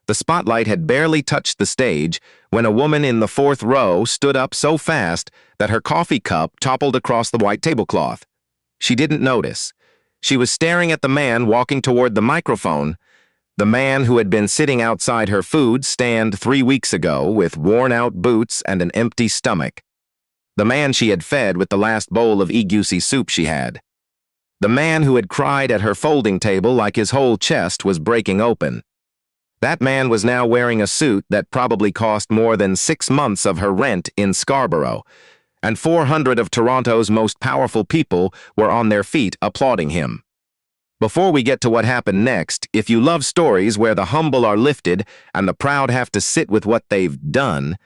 The spotlight had barely touched the stage when a woman in the fourth row stood up so fast that her coffee cup toppled across the white tablecloth. She didn't notice. She was staring at the man walking toward the microphone, the man who had been sitting outside her food stand 3 weeks ago with worn-out boots and an empty stomach. The man she had fed with the last bowl of egusi soup she had. The man who had cried at her folding table like his whole chest was breaking open. That man was now wearing a suit that probably cost more than 6 months of her rent in Scarborough, and 400 of Toronto's most powerful people were on their feet applauding him. Before we get to what happened next, if you love stories where the humble are lifted and the proud have to sit with what they've done,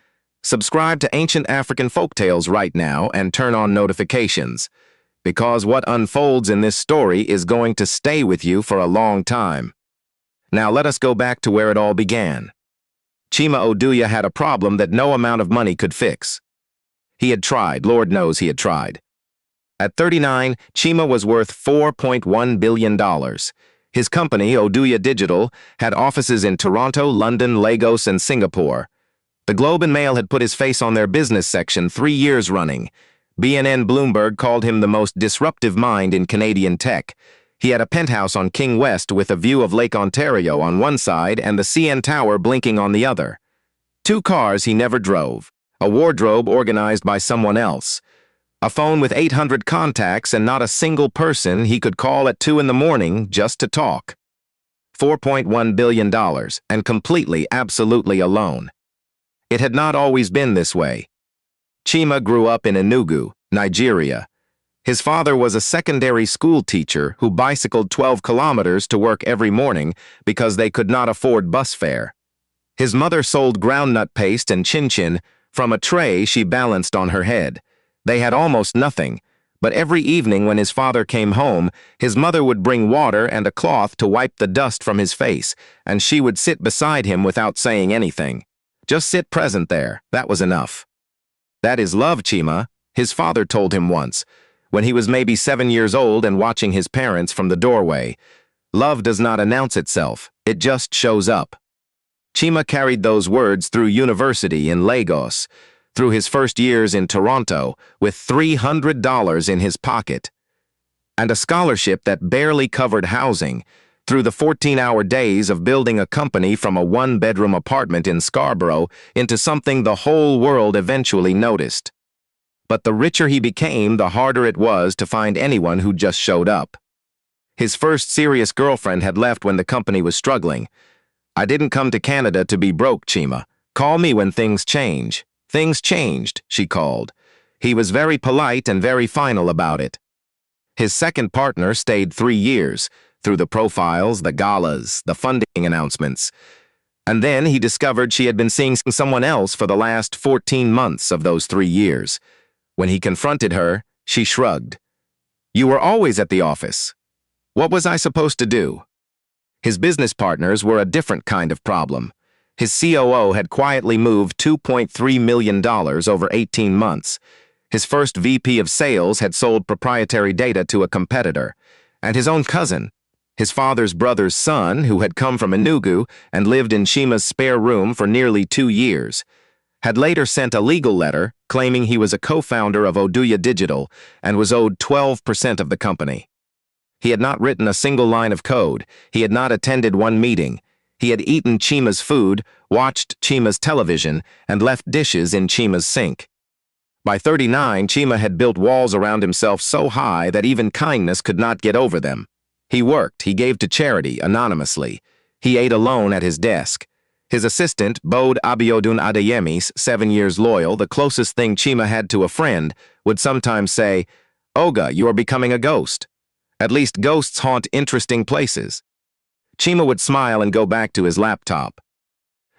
subscribe to Ancient African Folktales right now and turn on notifications, because what unfolds in this story is going to stay with you for a long time. Now let us go back to where it all began. Chima Oduya had a problem that no amount of money could fix. He had tried, Lord knows he had tried. At 39, Chima was worth $4.1 billion. His company, Oduya Digital, had offices in Toronto, London, Lagos, and Singapore. The Globe and Mail had put his face on their business section 3 years running. BNN Bloomberg called him the most disruptive mind in Canadian tech. He had a penthouse on King West with a view of Lake Ontario on one side and the CN Tower blinking on the other. 2 cars he never drove, a wardrobe organized by someone else, a phone with 800 contacts and not a single person he could call at 2 in the morning just to talk. $4.1 billion, and completely, absolutely alone. It had not always been this way. Chima grew up in Enugu, Nigeria. His father was a secondary school teacher who bicycled 12 kilometers to work every morning because they could not afford bus fare. His mother sold groundnut paste and chin-chin from a tray she balanced on her head. They had almost nothing, but every evening when his father came home, his mother would bring water and a cloth to wipe the dust from his face, and she would sit beside him without saying anything. Just sit present there, that was enough. That is love, Chima, his father told him once, when he was maybe 7 years old and watching his parents from the doorway. Love does not announce itself, it just shows up. Chima carried those words through university in Lagos, through his first years in Toronto, with $300 in his pocket, and a scholarship that barely covered housing, through the 14-hour days of building a company from a 1-bedroom apartment in Scarborough into something the whole world eventually noticed. But the richer he became, the harder it was to find anyone who just showed up. His first serious girlfriend had left when the company was struggling. "I didn't come to Canada to be broke, Chima. Call me when things change." Things changed, she called. He was very polite and very final about it. His second partner stayed 3 years, through the profiles, the galas, the funding announcements. And then he discovered she had been seeing someone else for the last 14 months of those 3 years. When he confronted her, she shrugged. "You were always at the office. What was I supposed to do?" His business partners were a different kind of problem. His COO had quietly moved $2.3 million over 18 months. His first VP of sales had sold proprietary data to a competitor. And his own cousin, his father's brother's son, who had come from Enugu and lived in Chima's spare room for nearly 2 years, had later sent a legal letter claiming he was a co-founder of Oduya Digital and was owed 12% of the company. He had not written a single line of code. He had not attended one meeting. He had eaten Chima's food, watched Chima's television, and left dishes in Chima's sink. By 39, Chima had built walls around himself so high that even kindness could not get over them. He worked, he gave to charity, anonymously. He ate alone at his desk. His assistant, Bode Abiodun Adeyemi, 7 years loyal, the closest thing Chima had to a friend, would sometimes say, "Oga, you are becoming a ghost. At least ghosts haunt interesting places." Chima would smile and go back to his laptop.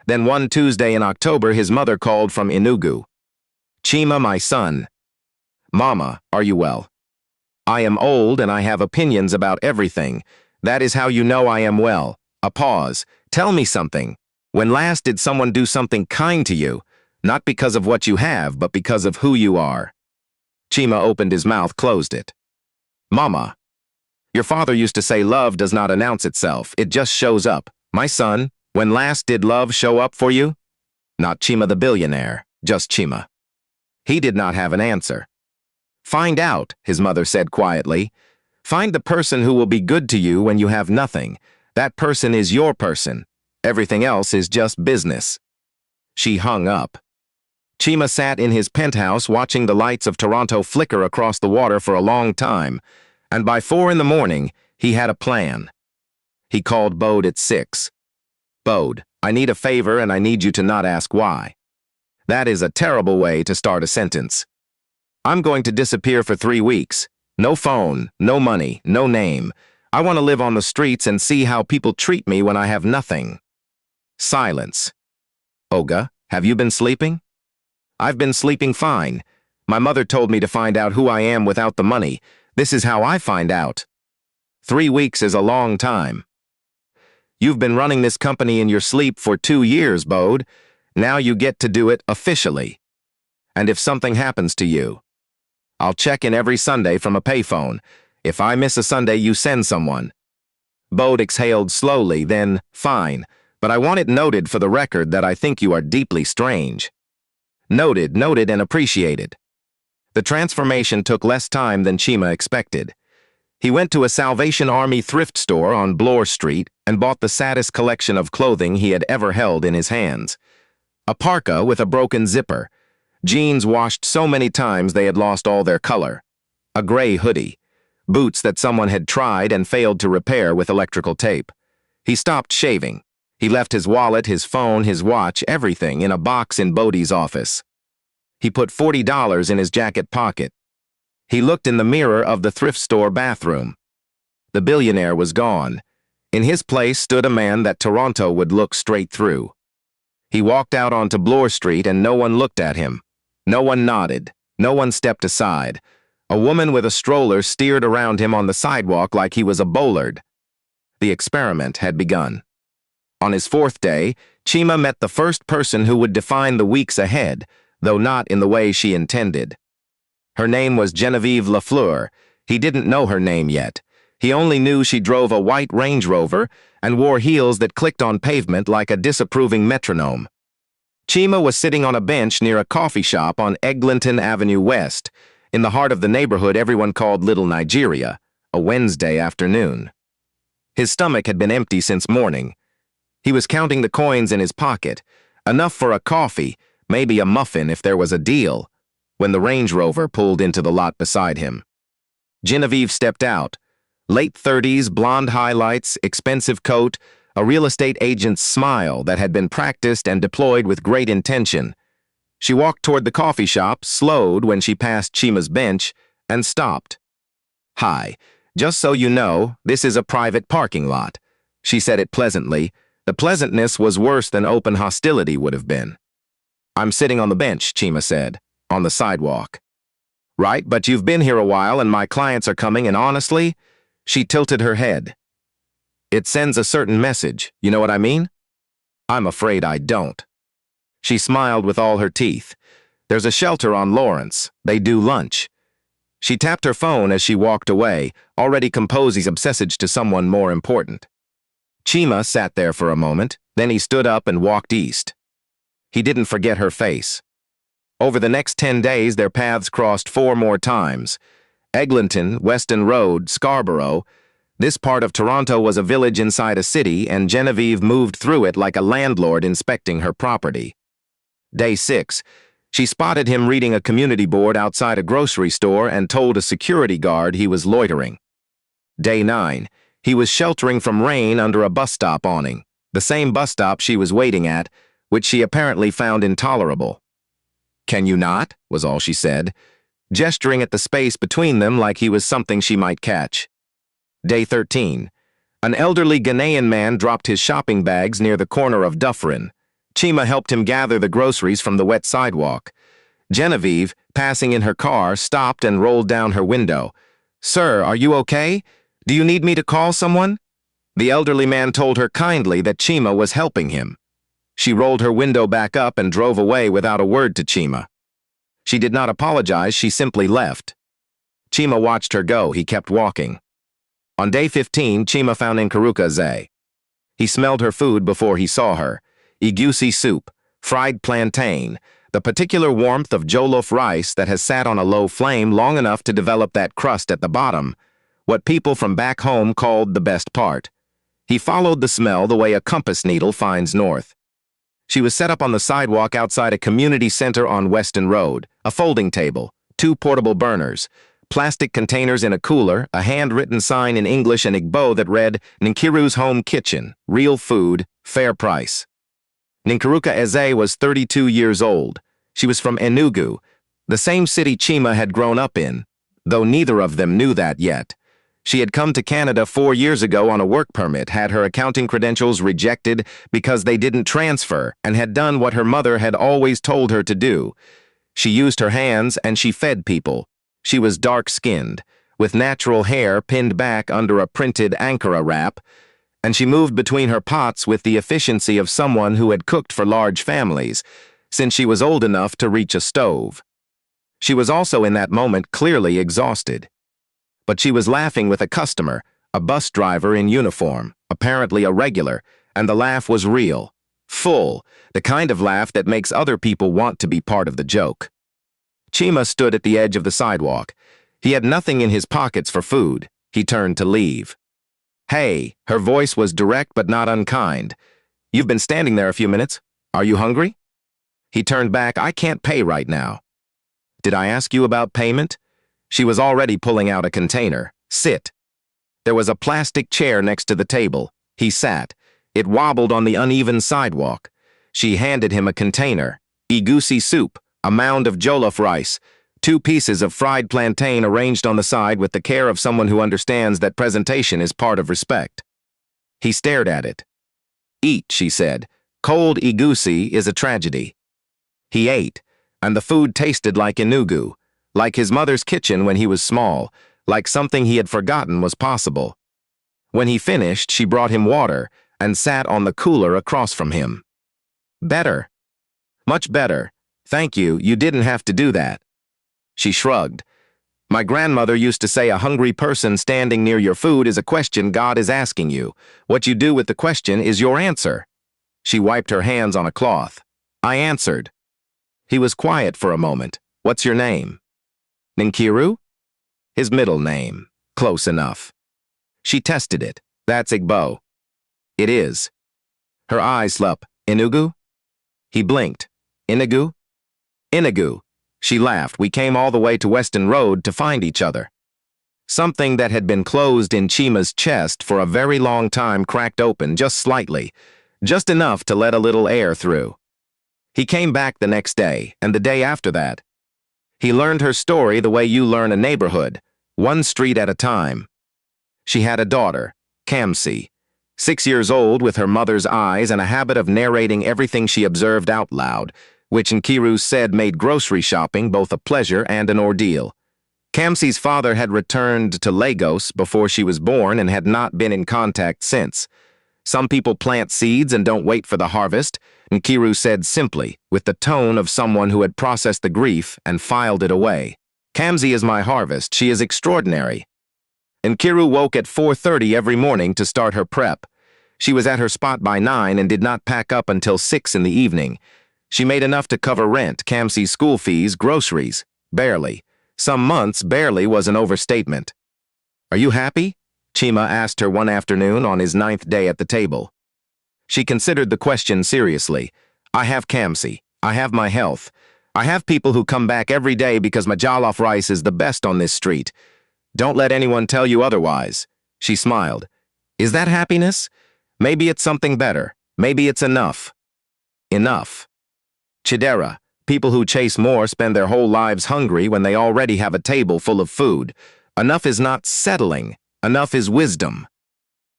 Then one Tuesday in October, his mother called from Enugu. "Chima, my son." "Mama, are you well?" "I am old and I have opinions about everything. That is how you know I am well." A pause. "Tell me something. When last did someone do something kind to you? Not because of what you have, but because of who you are." Chima opened his mouth, closed it. "Mama, your father used to say love does not announce itself, it just shows up. My son, When last did love show up for you? Not Chima the billionaire, just Chima. He did not have an answer. Find out, his mother said quietly. Find the person who will be good to you when you have nothing. That person is your person. Everything else is just business. She hung up. Chima sat in his penthouse watching the lights of Toronto flicker across the water for a long time, and by 4 in the morning, he had a plan. He called Bode at 6. Bode, I need a favor and I need you to not ask why. That is a terrible way to start a sentence. I'm going to disappear for 3 weeks. No phone, no money, no name. I want to live on the streets and see how people treat me when I have nothing. Silence. Olga, have you been sleeping? I've been sleeping fine. My mother told me to find out who I am without the money. This is how I find out. 3 weeks is a long time. You've been running this company in your sleep for 2 years, Bode. Now you get to do it officially. And if something happens to you, I'll check in every Sunday from a payphone. If I miss a Sunday, you send someone. Bode exhaled slowly, then, fine, but I want it noted for the record that I think you are deeply strange. Noted and appreciated. The transformation took less time than Chima expected. He went to a Salvation Army thrift store on Bloor Street and bought the saddest collection of clothing he had ever held in his hands. A parka with a broken zipper, jeans washed so many times they had lost all their color, a gray hoodie, boots that someone had tried and failed to repair with electrical tape. He stopped shaving. He left his wallet, his phone, his watch, everything in a box in Bodie's office. He put $40 in his jacket pocket. He looked in the mirror of the thrift store bathroom. The billionaire was gone. In his place stood a man that Toronto would look straight through. He walked out onto Bloor Street and no one looked at him. No one nodded. No one stepped aside. A woman with a stroller steered around him on the sidewalk like he was a bollard. The experiment had begun. On his 4th day, Chima met the first person who would define the weeks ahead, though not in the way she intended. Her name was Genevieve Lafleur. He didn't know her name yet. He only knew she drove a white Range Rover and wore heels that clicked on pavement like a disapproving metronome. Chima was sitting on a bench near a coffee shop on Eglinton Avenue West, in the heart of the neighborhood everyone called Little Nigeria, a Wednesday afternoon. His stomach had been empty since morning. He was counting the coins in his pocket, enough for a coffee, maybe a muffin if there was a deal, when the Range Rover pulled into the lot beside him. Genevieve stepped out. Late 30s, blonde highlights, expensive coat, a real estate agent's smile that had been practiced and deployed with great intention. She walked toward the coffee shop, slowed when she passed Chima's bench, and stopped. "Hi, just so you know, this is a private parking lot." She said it pleasantly. The pleasantness was worse than open hostility would have been. "I'm sitting on the bench," Chima said, "on the sidewalk." "Right, but you've been here a while and my clients are coming and honestly," she tilted her head. "It sends a certain message, you know what I mean?" "I'm afraid I don't." She smiled with all her teeth. "There's a shelter on Lawrence. They do lunch." She tapped her phone as she walked away, already composing a message to someone more important. Chima sat there for a moment, then he stood up and walked east. He didn't forget her face. Over the next 10 days, their paths crossed 4 more times. Eglinton, Weston Road, Scarborough. This part of Toronto was a village inside a city, and Genevieve moved through it like a landlord inspecting her property. Day 6, she spotted him reading a community board outside a grocery store and told a security guard he was loitering. Day 9, he was sheltering from rain under a bus stop awning, the same bus stop she was waiting at, which she apparently found intolerable. "Can you not?" was all she said, gesturing at the space between them like he was something she might catch. Day 13, an elderly Ghanaian man dropped his shopping bags near the corner of Dufferin. Chima helped him gather the groceries from the wet sidewalk. Genevieve, passing in her car, stopped and rolled down her window. "Sir, are you okay? Do you need me to call someone?" The elderly man told her kindly that Chima was helping him. She rolled her window back up and drove away without a word to Chima. She did not apologize, she simply left. Chima watched her go, he kept walking. On day 15, Chima found Nkiruka Eze. He smelled her food before he saw her. Egusi soup, fried plantain, the particular warmth of jollof rice that has sat on a low flame long enough to develop that crust at the bottom, what people from back home called the best part. He followed the smell the way a compass needle finds north. She was set up on the sidewalk outside a community center on Weston Road, a folding table, 2 portable burners, plastic containers in a cooler, a handwritten sign in English and Igbo that read, Nkiru's Home Kitchen, real food, fair price. Nkiruka Eze was 32 years old. She was from Enugu, the same city Chima had grown up in, though neither of them knew that yet. She had come to Canada 4 years ago on a work permit, had her accounting credentials rejected because they didn't transfer, and had done what her mother had always told her to do. She used her hands and she fed people. She was dark-skinned, with natural hair pinned back under a printed Ankara wrap, and she moved between her pots with the efficiency of someone who had cooked for large families, since she was old enough to reach a stove. She was also in that moment clearly exhausted. But she was laughing with a customer, a bus driver in uniform, apparently a regular, and the laugh was real, full, the kind of laugh that makes other people want to be part of the joke. Chima stood at the edge of the sidewalk. He had nothing in his pockets for food. He turned to leave. Hey, her voice was direct but not unkind. You've been standing there a few minutes. Are you hungry? He turned back. I can't pay right now. Did I ask you about payment? She was already pulling out a container. Sit. There was a plastic chair next to the table. He sat. It wobbled on the uneven sidewalk. She handed him a container. Egusi soup, a mound of jollof rice, 2 pieces of fried plantain arranged on the side with the care of someone who understands that presentation is part of respect. He stared at it. Eat, she said. Cold egusi is a tragedy. He ate, and the food tasted like Enugu, like his mother's kitchen when he was small, like something he had forgotten was possible. When he finished, she brought him water and sat on the cooler across from him. Better. Much better. Thank you, you didn't have to do that. She shrugged. My grandmother used to say a hungry person standing near your food is a question God is asking you. What you do with the question is your answer. She wiped her hands on a cloth. I answered. He was quiet for a moment. What's your name? Nkiru? His middle name. Close enough. She tested it. That's Igbo. It is. Her eyes slup. Enugu? He blinked. Enugu? Enugu. She laughed. We came all the way to Weston Road to find each other. Something that had been closed in Chima's chest for a very long time cracked open just slightly, just enough to let a little air through. He came back the next day, and the day after that. He learned her story the way you learn a neighborhood, 1 street at a time. She had a daughter, Kamsi, 6 years old with her mother's eyes and a habit of narrating everything she observed out loud, which Nkiru said made grocery shopping both a pleasure and an ordeal. Kamsi's father had returned to Lagos before she was born and had not been in contact since. Some people plant seeds and don't wait for the harvest, Nkiru said simply, with the tone of someone who had processed the grief and filed it away. Kamsi is my harvest. She is extraordinary. Nkiru woke at 4:30 every morning to start her prep. She was at her spot by 9 and did not pack up until 6 in the evening. She made enough to cover rent, Kamsi's school fees, groceries. Barely. Some months barely was an overstatement. Are you happy? Chima asked her one afternoon on his 9th day at the table. She considered the question seriously. I have Kamsi. I have my health. I have people who come back every day because my jollof rice is the best on this street. Don't let anyone tell you otherwise. She smiled. Is that happiness? Maybe it's something better. Maybe it's enough. Enough. Chidera. People who chase more spend their whole lives hungry when they already have a table full of food. Enough is not settling. Enough is wisdom.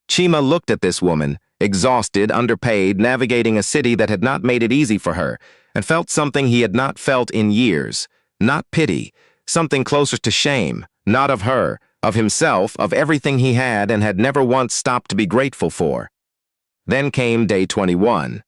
Chima looked at this woman, exhausted, underpaid, navigating a city that had not made it easy for her, and felt something he had not felt in years. Not pity, something closer to shame, not of her, of himself, of everything he had and had never once stopped to be grateful for. Then came day 21.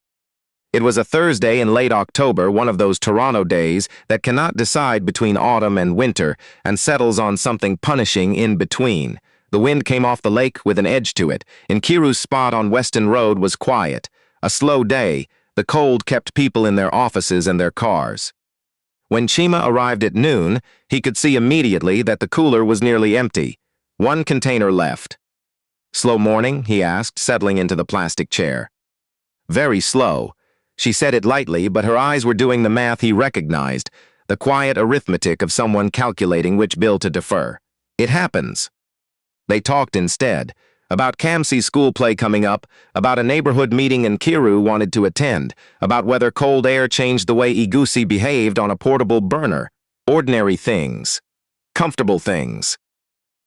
It was a Thursday in late October, one of those Toronto days that cannot decide between autumn and winter and settles on something punishing in between, The wind came off the lake with an edge to it. Nkiru's spot on Weston Road was quiet. A slow day, the cold kept people in their offices and their cars. When Chima arrived at noon, he could see immediately that the cooler was nearly empty. One container left. "Slow morning?" he asked, settling into the plastic chair. "Very slow." She said it lightly, but her eyes were doing the math he recognized, the quiet arithmetic of someone calculating which bill to defer. "It happens." They talked instead, about Kamsi's school play coming up, about a neighborhood meeting Nkiru wanted to attend, about whether cold air changed the way egusi behaved on a portable burner. Ordinary things. Comfortable things.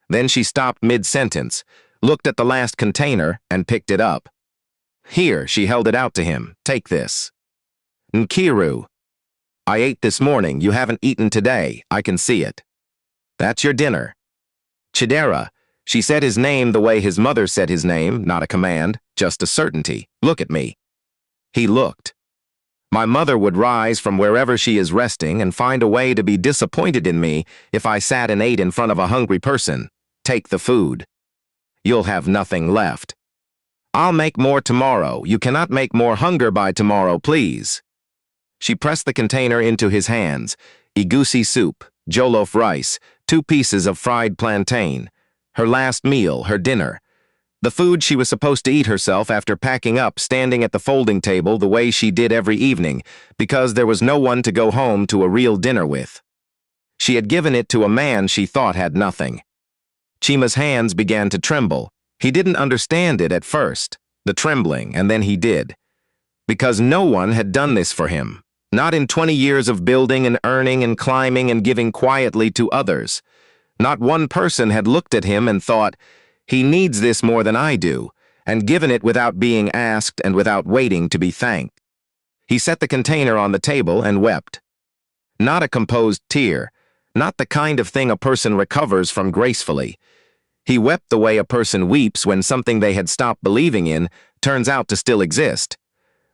Then she stopped mid-sentence, looked at the last container, and picked it up. "Here," she held it out to him. "Take this." "Nkiru. I ate this morning. You haven't eaten today. I can see it." "That's your dinner." "Chidera." She said his name the way his mother said his name, not a command, just a certainty. "Look at me." He looked. "My mother would rise from wherever she is resting and find a way to be disappointed in me if I sat and ate in front of a hungry person. Take the food. You'll have nothing left. I'll make more tomorrow. You cannot make more hunger by tomorrow, please." She pressed the container into his hands. Egusi soup, jollof rice, 2 pieces of fried plantain. Her last meal, her dinner. The food she was supposed to eat herself after packing up, standing at the folding table the way she did every evening, because there was no one to go home to a real dinner with. She had given it to a man she thought had nothing. Chima's hands began to tremble. He didn't understand it at first, the trembling, and then he did. Because no one had done this for him. Not in 20 years of building and earning and climbing and giving quietly to others. Not one person had looked at him and thought, "He needs this more than I do," and given it without being asked and without waiting to be thanked. He set the container on the table and wept. Not a composed tear, not the kind of thing a person recovers from gracefully. He wept the way a person weeps when something they had stopped believing in turns out to still exist.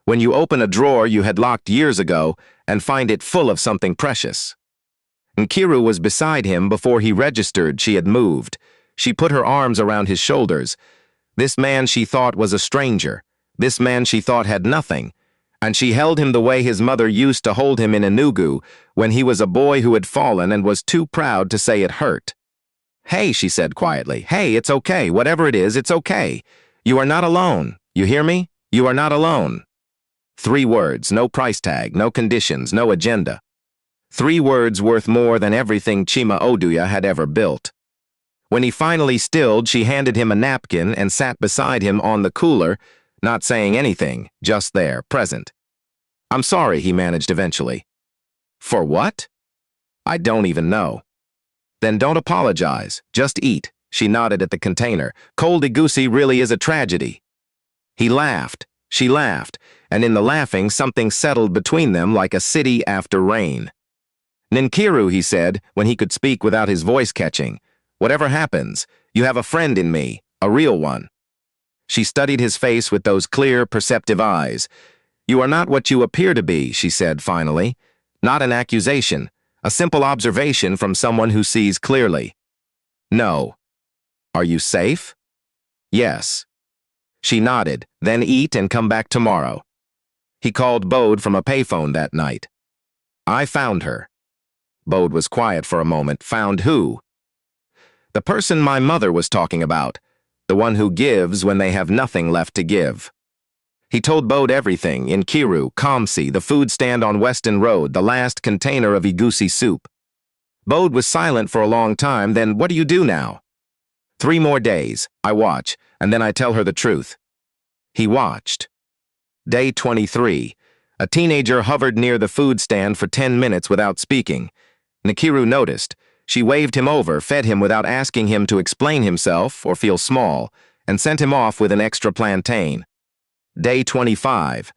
When you open a drawer you had locked years ago and find it full of something precious. Nkiru was beside him before he registered she had moved. She put her arms around his shoulders. This man she thought was a stranger. This man she thought had nothing. And she held him the way his mother used to hold him in Enugu when he was a boy who had fallen and was too proud to say it hurt. "Hey," she said quietly. "Hey, it's okay. Whatever it is, it's okay. You are not alone. You hear me? You are not alone." 3 words, no price tag, no conditions, no agenda. 3 words worth more than everything Chima Oduya had ever built. When he finally stilled, she handed him a napkin and sat beside him on the cooler, not saying anything, just there, present. "I'm sorry," he managed eventually. "For what?" "I don't even know." "Then don't apologize. Just eat." She nodded at the container. "Cold egusi really is a tragedy." He laughed. She laughed, and in the laughing something settled between them like a city after rain. "Nkiru," he said, when he could speak without his voice catching. "Whatever happens, you have a friend in me, a real one." She studied his face with those clear, perceptive eyes. "You are not what you appear to be," she said finally. "Not an accusation, a simple observation from someone who sees clearly." "No." "Are you safe?" "Yes." She nodded. "Then eat and come back tomorrow." He called Bode from a payphone that night. "I found her." Bode was quiet for a moment. "Found who?" "The person my mother was talking about. The one who gives when they have nothing left to give." He told Bode everything, Nkiru, Kamsi, the food stand on Weston Road, the last container of egusi soup. Bode was silent for a long time. "Then what do you do now?" 3 more days. I watch, and then I tell her the truth." He watched. Day 23. A teenager hovered near the food stand for 10 minutes without speaking. Nkiru noticed. She waved him over, fed him without asking him to explain himself or feel small, and sent him off with an extra plantain. Day 25.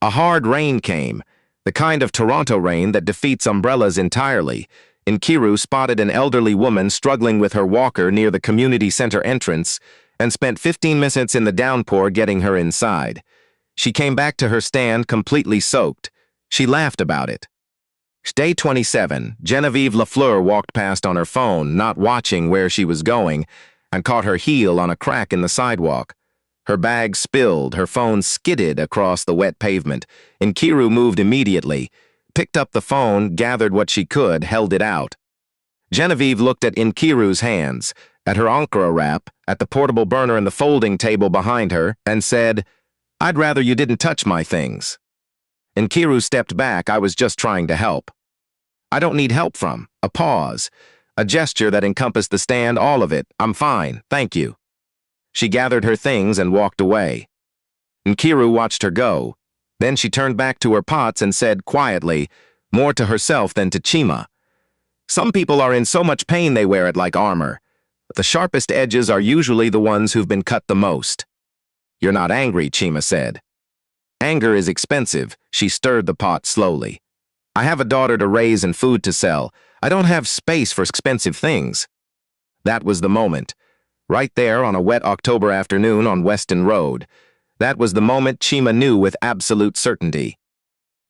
A hard rain came, the kind of Toronto rain that defeats umbrellas entirely. Nkiru spotted an elderly woman struggling with her walker near the community center entrance and spent 15 minutes in the downpour getting her inside. She came back to her stand completely soaked. She laughed about it. Day 27, Genevieve Lafleur walked past on her phone, not watching where she was going, and caught her heel on a crack in the sidewalk. Her bag spilled, her phone skidded across the wet pavement. Nkiru moved immediately, picked up the phone, gathered what she could, held it out. Genevieve looked at Nkiru's hands, at her ankara wrap, at the portable burner in the folding table behind her, and said, "I'd rather you didn't touch my things." Nkiru stepped back. "I was just trying to help." "I don't need help from." A pause. A gesture that encompassed the stand, all of it. "I'm fine, thank you." She gathered her things and walked away. Nkiru watched her go. Then she turned back to her pots and said quietly, more to herself than to Chima, "Some people are in so much pain they wear it like armor. The sharpest edges are usually the ones who've been cut the most." "You're not angry," Chima said. "Anger is expensive." She stirred the pot slowly. "I have a daughter to raise and food to sell. I don't have space for expensive things." That was the moment. Right there on a wet October afternoon on Weston Road. That was the moment Chima knew with absolute certainty.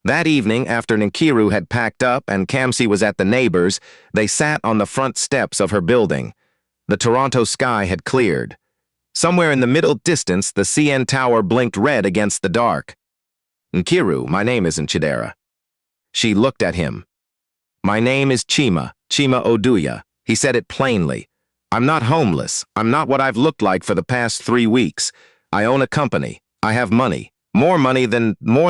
That evening, after Nkiru had packed up and Kamsi was at the neighbors, they sat on the front steps of her building. The Toronto sky had cleared. Somewhere in the middle distance, the CN Tower blinked red against the dark. "Nkiru, my name isn't Chidera." She looked at him. "My name is Chima Oduya." He said it plainly. "I'm not homeless. I'm not what I've looked like for the past 3 weeks. I own a company. I have money. More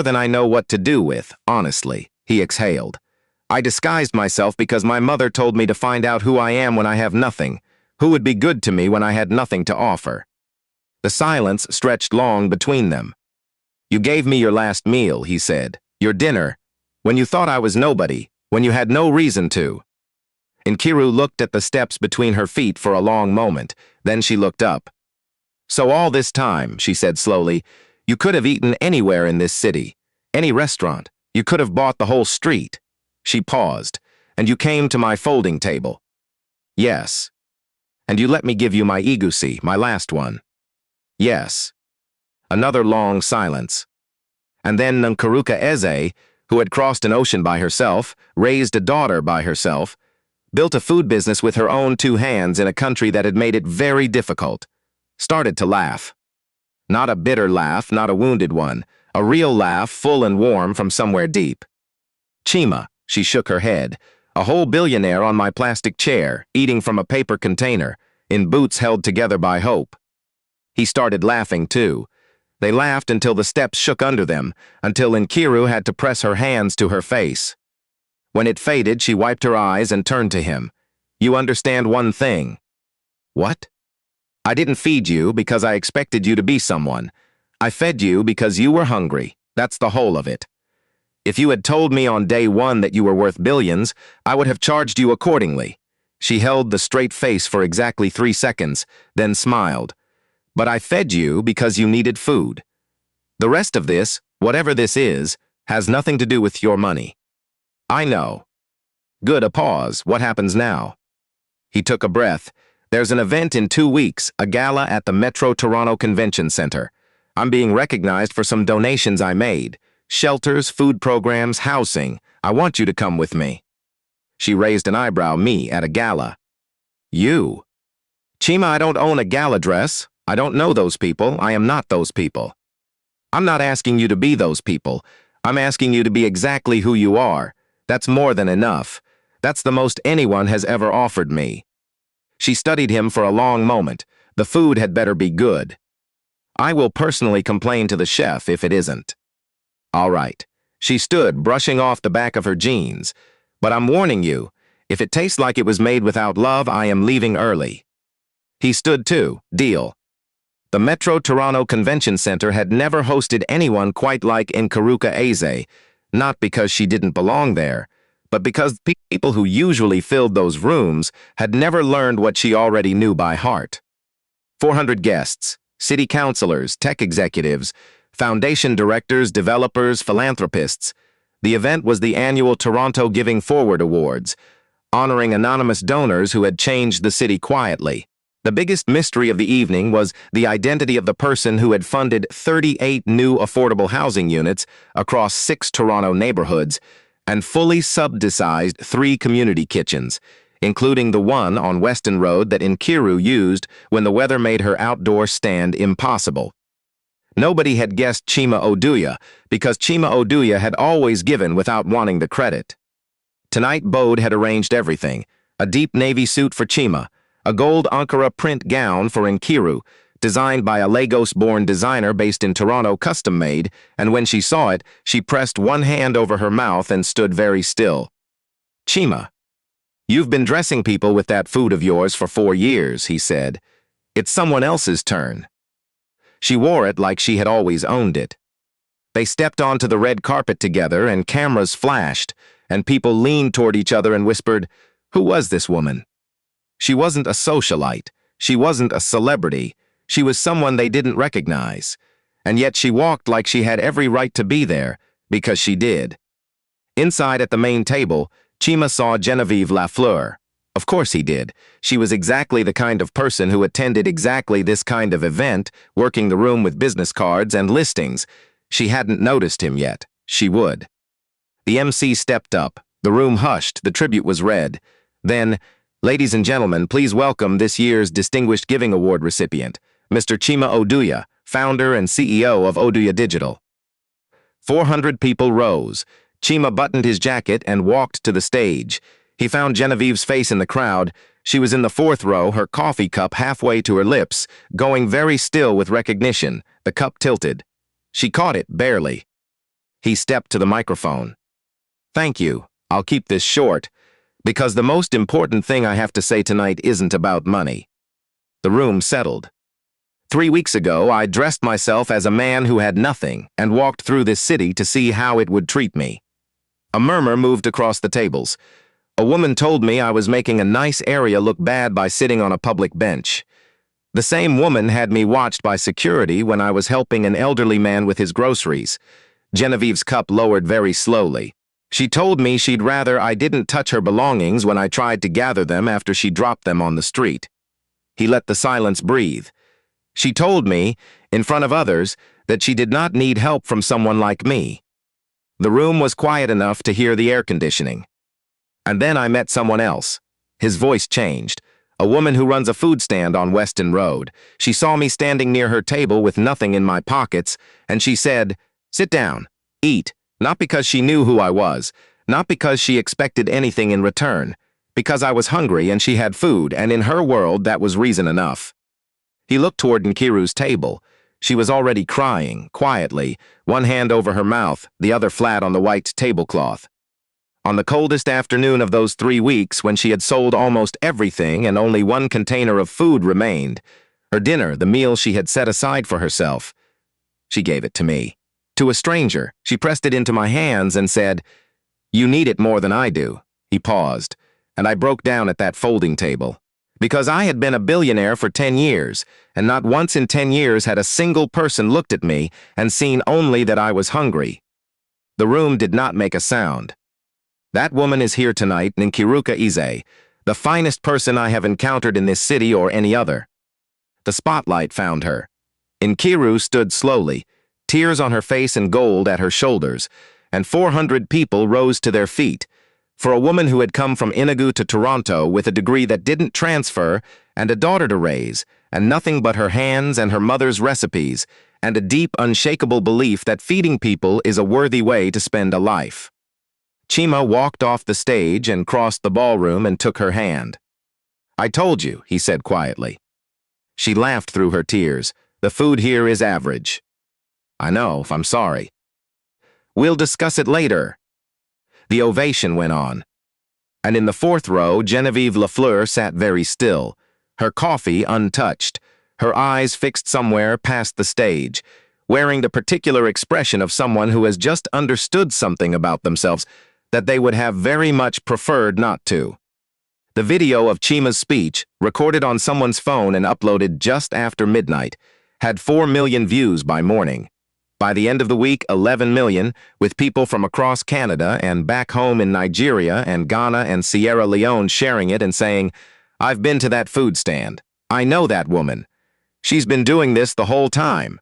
than I know what to do with, honestly." He exhaled. "I disguised myself because my mother told me to find out who I am when I have nothing, who would be good to me when I had nothing to offer." The silence stretched long between them. "You gave me your last meal," he said, "your dinner, when you thought I was nobody, when you had no reason to." Nkiru looked at the steps between her feet for a long moment. Then she looked up. "So all this time," she said slowly, "you could have eaten anywhere in this city, any restaurant. You could have bought the whole street." She paused. "And you came to my folding table." "Yes." "And you let me give you my egusi, my last one." "Yes." Another long silence. And then Nkiruka Eze, who had crossed an ocean by herself, raised a daughter by herself, built a food business with her own 2 hands in a country that had made it very difficult, started to laugh. Not a bitter laugh, not a wounded one, a real laugh, full and warm from somewhere deep. "Chima," she shook her head, "a whole billionaire on my plastic chair, eating from a paper container, in boots held together by hope." He started laughing too. They laughed until the steps shook under them, until Nkiru had to press her hands to her face. When it faded, she wiped her eyes and turned to him. "You understand one thing." "What?" "I didn't feed you because I expected you to be someone. I fed you because you were hungry. That's the whole of it. If you had told me on day 1 that you were worth billions, I would have charged you accordingly." She held the straight face for exactly 3 seconds, then smiled. "But I fed you because you needed food. The rest of this, whatever this is, has nothing to do with your money." "I know." "Good, a pause. What happens now?" He took a breath. "There's an event in 2 weeks, a gala at the Metro Toronto Convention Center. I'm being recognized for some donations I made. Shelters, food programs, housing. I want you to come with me." She raised an eyebrow. "Me, at a gala?" "You?" "Chima, I don't own a gala dress. I don't know those people. I am not those people." "I'm not asking you to be those people. I'm asking you to be exactly who you are. That's more than enough. That's the most anyone has ever offered me." She studied him for a long moment. "The food had better be good." "I will personally complain to the chef if it isn't." "All right." She stood, brushing off the back of her jeans. "But I'm warning you, if it tastes like it was made without love, I am leaving early." He stood too. "Deal." The Metro Toronto Convention Center had never hosted anyone quite like Nkiruka Eze, not because she didn't belong there, but because people who usually filled those rooms had never learned what she already knew by heart. 400 guests, city councilors, tech executives, foundation directors, developers, philanthropists. The event was the annual Toronto Giving Forward Awards, honoring anonymous donors who had changed the city quietly. The biggest mystery of the evening was the identity of the person who had funded 38 new affordable housing units across 6 Toronto neighborhoods and fully subsidized 3 community kitchens. including the one on Weston Road that Nkiru used when the weather made her outdoor stand impossible. Nobody had guessed Chima Oduya, because Chima Oduya had always given without wanting the credit. Tonight Bode had arranged everything: a deep navy suit for Chima, a gold Ankara print gown for Nkiru, designed by a Lagos-born designer based in Toronto, custom-made, and when she saw it, she pressed one hand over her mouth and stood very still. "Chima, you've been dressing people with that food of yours for 4 years," he said. "It's someone else's turn." She wore it like she had always owned it. They stepped onto the red carpet together, and cameras flashed, and people leaned toward each other and whispered, "Who was this woman?" She wasn't a socialite. She wasn't a celebrity. She was someone they didn't recognize. And yet she walked like she had every right to be there, because she did. Inside at the main table, Chima saw Genevieve Lafleur. Of course he did. She was exactly the kind of person who attended exactly this kind of event, working the room with business cards and listings. She hadn't noticed him yet. She would. The MC stepped up. The room hushed. The tribute was read. Then, "Ladies and gentlemen, please welcome this year's Distinguished Giving Award recipient, Mr. Chima Oduya, founder and CEO of Oduya Digital." 400 people rose. Chima buttoned his jacket and walked to the stage. He found Genevieve's face in the crowd. She was in the 4th row, her coffee cup halfway to her lips, going very still with recognition, the cup tilted. She caught it, barely. He stepped to the microphone. "Thank you. I'll keep this short, because the most important thing I have to say tonight isn't about money." The room settled. 3 weeks ago, I dressed myself as a man who had nothing and walked through this city to see how it would treat me. A murmur moved across the tables. A woman told me I was making a nice area look bad by sitting on a public bench. The same woman had me watched by security when I was helping an elderly man with his groceries. Genevieve's cup lowered very slowly. She told me she'd rather I didn't touch her belongings when I tried to gather them after she dropped them on the street. He let the silence breathe. She told me, in front of others, that she did not need help from someone like me. The room was quiet enough to hear the air conditioning. And then I met someone else. His voice changed. A woman who runs a food stand on Weston Road. She saw me standing near her table with nothing in my pockets, and she said, "Sit down, eat," not because she knew who I was, not because she expected anything in return, because I was hungry and she had food, and in her world that was reason enough. He looked toward Nkiru's table. She was already crying, quietly, one hand over her mouth, the other flat on the white tablecloth. On the coldest afternoon of those 3 weeks, when she had sold almost everything and only one container of food remained, her dinner, the meal she had set aside for herself, she gave it to me. To a stranger, she pressed it into my hands and said, "You need it more than I do." He paused, and I broke down at that folding table. Because I had been a billionaire for 10 years, and not once in 10 years had a single person looked at me and seen only that I was hungry. The room did not make a sound. That woman is here tonight, Nkiruka Eze, the finest person I have encountered in this city or any other. The spotlight found her. Nkiru stood slowly, tears on her face and gold at her shoulders, and 400 people rose to their feet. For a woman who had come from Enugu to Toronto with a degree that didn't transfer, and a daughter to raise, and nothing but her hands and her mother's recipes, and a deep, unshakable belief that feeding people is a worthy way to spend a life. Chima walked off the stage and crossed the ballroom and took her hand. "I told you," he said quietly. She laughed through her tears. "The food here is average." "I know, I'm sorry." "We'll discuss it later." The ovation went on. And in the 4th row, Genevieve Lafleur sat very still, her coffee untouched, her eyes fixed somewhere past the stage, wearing the particular expression of someone who has just understood something about themselves that they would have very much preferred not to. The video of Chima's speech, recorded on someone's phone and uploaded just after midnight, had 4 million views by morning. By the end of the week, 11 million, with people from across Canada and back home in Nigeria and Ghana and Sierra Leone sharing it and saying, "I've been to that food stand. I know that woman. She's been doing this the whole time."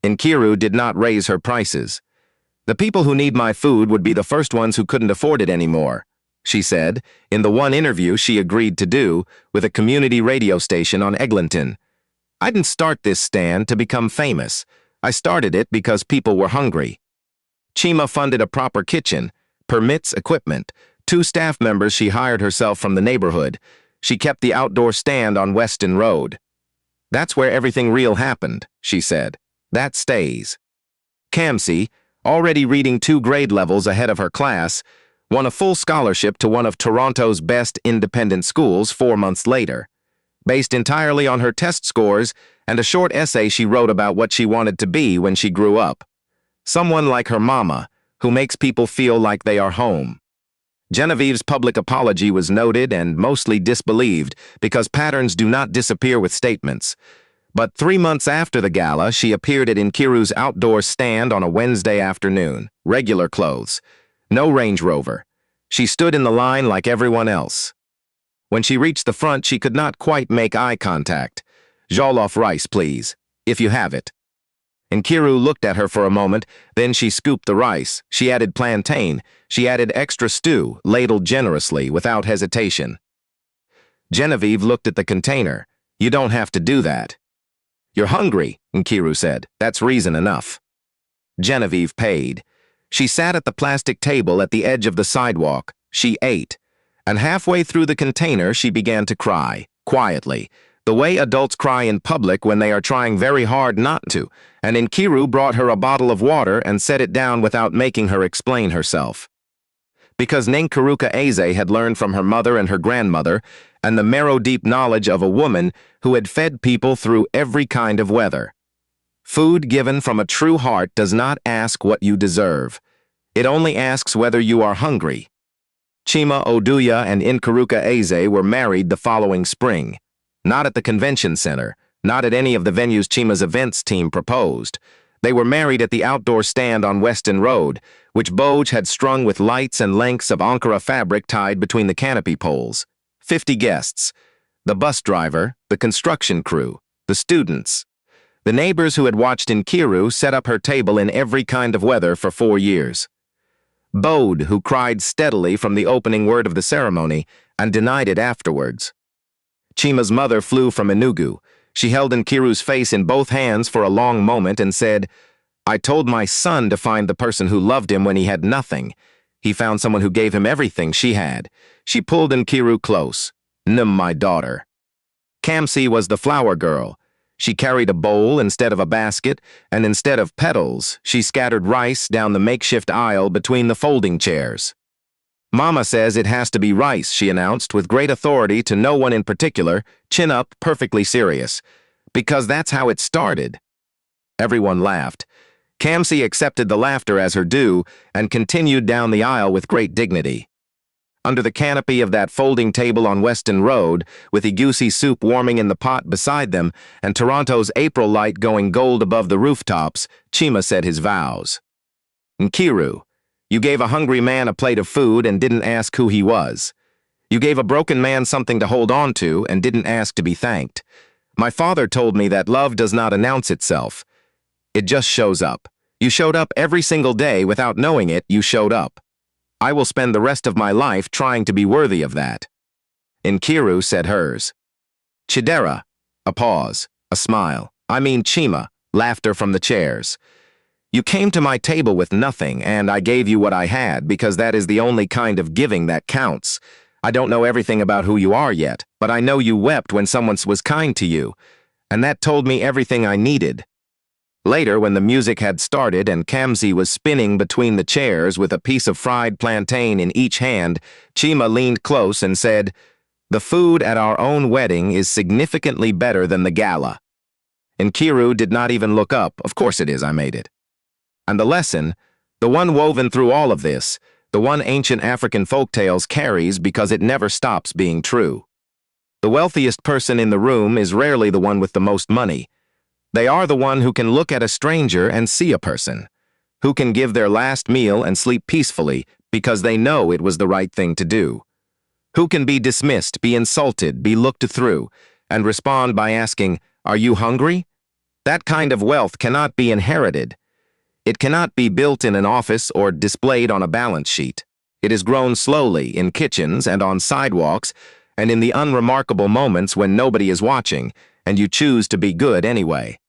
Nkiru did not raise her prices. "The people who need my food would be the first ones who couldn't afford it anymore," she said, in the one interview she agreed to do with a community radio station on Eglinton. "I didn't start this stand to become famous. I started it because people were hungry." Chima funded a proper kitchen, permits, equipment, 2 staff members she hired herself from the neighborhood. She kept the outdoor stand on Weston Road. "That's where everything real happened," she said. "That stays." Kamsi, already reading 2 grade levels ahead of her class, won a full scholarship to one of Toronto's best independent schools 4 months later, based entirely on her test scores and a short essay she wrote about what she wanted to be when she grew up. Someone like her mama, who makes people feel like they are home. Genevieve's public apology was noted and mostly disbelieved because patterns do not disappear with statements. But 3 months after the gala, she appeared at Nkiru's outdoor stand on a Wednesday afternoon, regular clothes. No Range Rover. She stood in the line like everyone else. When she reached the front, she could not quite make eye contact. "Jollof rice, please, if you have it." Nkiru looked at her for a moment, then she scooped the rice. She added plantain. She added extra stew, ladled generously, without hesitation. Genevieve looked at the container. "You don't have to do that." "You're hungry," Nkiru said. "That's reason enough." Genevieve paid. She sat at the plastic table at the edge of the sidewalk. She ate. And halfway through the container, she began to cry, quietly, the way adults cry in public when they are trying very hard not to, and Nkiru brought her a bottle of water and set it down without making her explain herself. Because Nkiruka Eze had learned from her mother and her grandmother, and the marrow-deep knowledge of a woman who had fed people through every kind of weather. Food given from a true heart does not ask what you deserve. It only asks whether you are hungry. Chima Oduya and Nkiruka Eze were married the following spring. Not at the convention center, not at any of the venues Chima's events team proposed. They were married at the outdoor stand on Weston Road, which Boj had strung with lights and lengths of Ankara fabric tied between the canopy poles. 50 guests. The bus driver, the construction crew, the students. The neighbors who had watched Nkiru set up her table in every kind of weather for 4 years. Bode, who cried steadily from the opening word of the ceremony and denied it afterwards. Chima's mother flew from Enugu. She held Nkiru's face in both hands for a long moment and said, "I told my son to find the person who loved him when he had nothing. He found someone who gave him everything she had." She pulled Nkiru close. My daughter." Kamsi was the flower girl. She carried a bowl instead of a basket, and instead of petals, she scattered rice down the makeshift aisle between the folding chairs. "Mama says it has to be rice," she announced with great authority to no one in particular, chin up, perfectly serious. "Because that's how it started." Everyone laughed. Kamsi accepted the laughter as her due and continued down the aisle with great dignity. Under the canopy of that folding table on Weston Road, with egusi soup warming in the pot beside them and Toronto's April light going gold above the rooftops, Chima said his vows. "Nkiru, you gave a hungry man a plate of food and didn't ask who he was. You gave a broken man something to hold on to and didn't ask to be thanked. My father told me that love does not announce itself. It just shows up. You showed up every single day without knowing it, you showed up. I will spend the rest of my life trying to be worthy of that." Nkiru said hers. "Chidera," a pause, a smile. "I mean Chima," laughter from the chairs. "You came to my table with nothing, and I gave you what I had because that is the only kind of giving that counts. I don't know everything about who you are yet, but I know you wept when someone was kind to you, and that told me everything I needed." Later, when the music had started and Kamsi was spinning between the chairs with a piece of fried plantain in each hand, Chima leaned close and said, "The food at our own wedding is significantly better than the gala." Nkiru did not even look up. "Of course it is, I made it." And the lesson, the one woven through all of this, the one ancient African folktales carries because it never stops being true. The wealthiest person in the room is rarely the one with the most money. They are the one who can look at a stranger and see a person, who can give their last meal and sleep peacefully because they know it was the right thing to do, who can be dismissed, be insulted, be looked through, and respond by asking, "Are you hungry?" That kind of wealth cannot be inherited. It cannot be built in an office or displayed on a balance sheet. It is grown slowly in kitchens and on sidewalks, and in the unremarkable moments when nobody is watching, and you choose to be good anyway.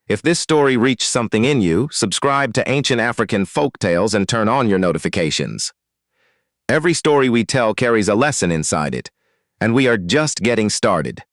If this story reached something in you, subscribe to Ancient African Folktales and turn on your notifications. Every story we tell carries a lesson inside it, and we are just getting started.